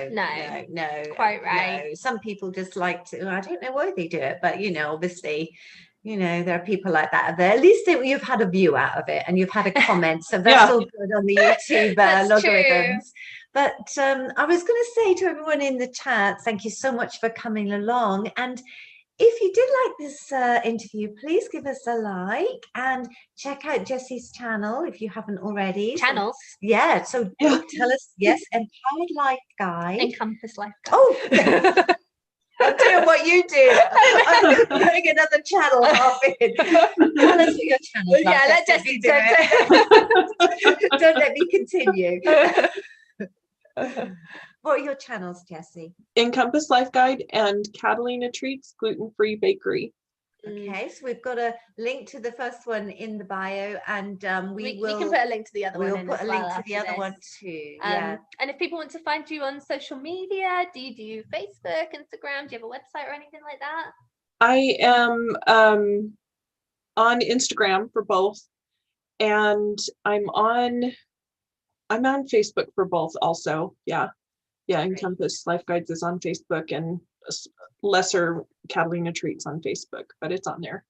Quite right. No. Some people just like to, I don't know why they do it, but obviously, there are people like that out there. At least you've had a view out of it and you've had a comment. So that's all good on the YouTube logarithms. True. But I was going to say to everyone in the chat, thank you so much for coming along. And if you did like this interview, please give us a like and check out Jessie's channel if you haven't already. Channels? So tell us, Empowered Life Guide. Encompass Life Guide. Oh! I'm doing what you do. I'm putting another channel half in. Tell us what your channel's like. Yeah, let Jessie do it. Don't let me continue. What are your channels, Jessie? Encompass Life Guide and Catalina Treats Gluten-Free Bakery. Okay, so we've got a link to the first one in the bio, and we can put a link to the other one. We'll put a link to the other one too. Yeah. And if people want to find you on social media, do you do Facebook, Instagram? Do you have a website or anything like that? I am on Instagram for both, and I'm on Facebook for both also. Yeah. Encompass Life Guides is on Facebook, and lesser Catalina Treats on Facebook, but it's on there.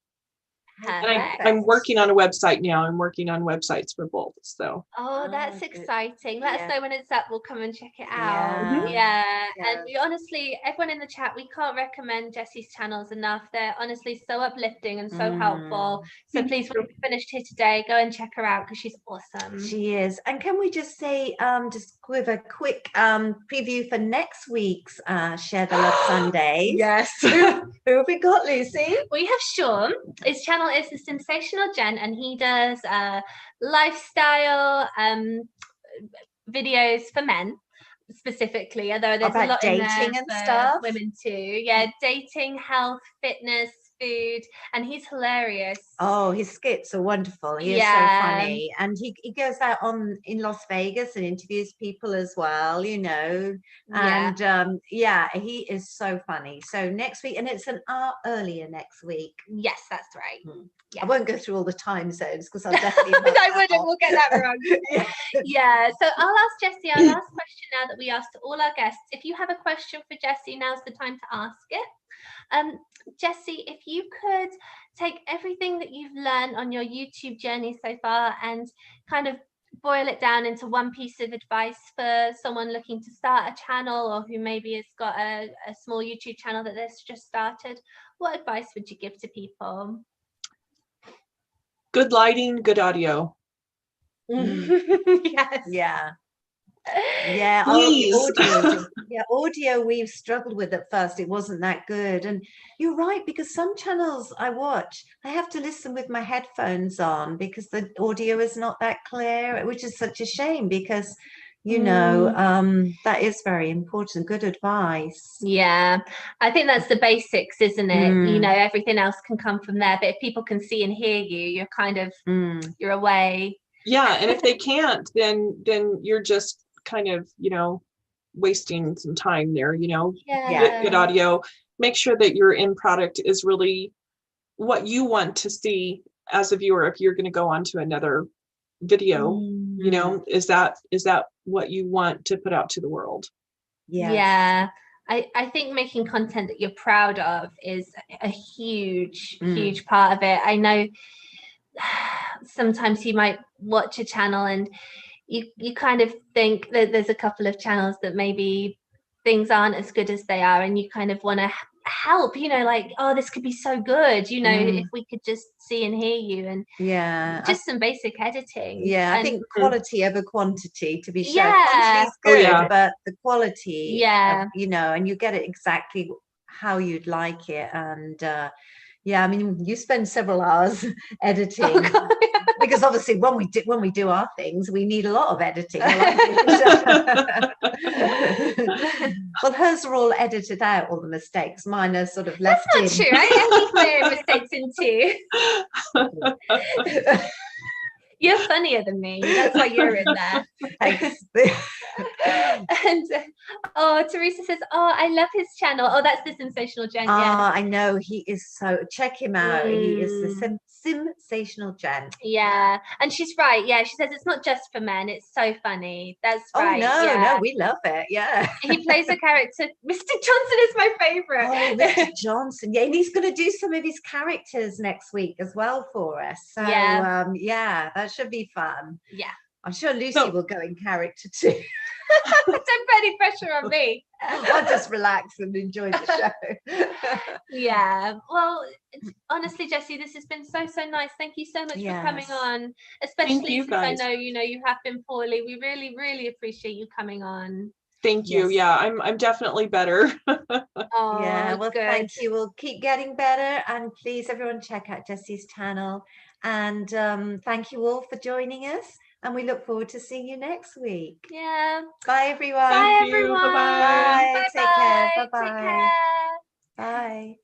And I'm working on a website now. I'm working on websites for both. So. Oh, that's exciting. Let us know when it's up. We'll come and check it out. Yeah. And we honestly, everyone in the chat, we can't recommend Jessie's channels enough. They're honestly so uplifting and so helpful. So please, when we're finished here today, go and check her out because she's awesome. She is. And can we just say, just with a quick preview for next week's Share the Love Sunday? Yes. Who have we got, Lucy? We have Sean. His channel is The Sensational Gent, and he does lifestyle videos for men specifically, although there's a lot dating in there and for stuff. Women too. Yeah, dating, health, fitness, food, and he's hilarious. Oh, his skits are wonderful. He is so funny, and he goes out in Las Vegas and interviews people as well, you know. And he is so funny. So next week, and it's an hour earlier next week. Yes, that's right. I won't go through all the time zones because I'll definitely I wouldn't. We'll get that wrong. Yeah. So I'll ask Jessie our last question now that we asked all our guests. If you have a question for Jessie, now's the time to ask it. Jessie, if you could take everything that you've learned on your YouTube journey so far and kind of boil it down into one piece of advice for someone looking to start a channel, or who maybe has got a small YouTube channel that that's just started, what advice would you give to people? Good lighting, good audio. Yes. Yeah, audio we've struggled with at first. It wasn't that good, and you're right, because some channels I watch, I have to listen with my headphones on because the audio is not that clear, which is such a shame because that is very important. Good advice. Yeah, I think that's the basics, isn't it? You know, everything else can come from there, but if people can see and hear you, you're kind of you're away. Yeah, and if they can't, then you're just kind of, wasting some time there, good audio. Make sure that your end product is really what you want to see as a viewer. If you're going to go on to another video, is that what you want to put out to the world? I think making content that you're proud of is a huge part of it. I know sometimes you might watch a channel and you kind of think that there's a couple of channels that maybe things aren't as good as they are, and you kind of want to help, like, oh, this could be so good, if we could just see and hear you, and just some basic editing. I think quality over quantity, to be sure. Quantity is good, but the quality, and you get it exactly how you'd like it. And I mean, you spend several hours editing because obviously when we do our things, we need a lot of editing. Well, hers are all edited out, all the mistakes. Mine are sort of left in. That's not true. I keep mistakes in too. You're funnier than me. That's why you're in there. Thanks. And Teresa says, I love his channel. Oh, that's the Sensational Gent. I know, he is so. Check him out. He is the Sensational Gent. Yeah, and she's right. Yeah, she says it's not just for men. It's so funny. That's right. No, we love it. Yeah. He plays a character. Mr. Johnson is my favorite. Oh, Mr. Johnson. Yeah, and he's going to do some of his characters next week as well for us. So that should be fun. Yeah. I'm sure Lucy will go in character too. Don't put any pressure on me. I'll just relax and enjoy the show. Yeah. Well, honestly, Jessie, this has been so nice. Thank you so much for coming on, especially since I know you have been poorly. We really, really appreciate you coming on. Thank you. Yes. Yeah, I'm definitely better. Well, well, good. thank you. We'll keep getting better, and please, everyone, check out Jessie's channel. And thank you all for joining us, and we look forward to seeing you next week. Yeah. Bye, everyone. Bye, Thank you. everyone. Bye-bye. Bye. Take care. Take Bye-bye. care. Bye.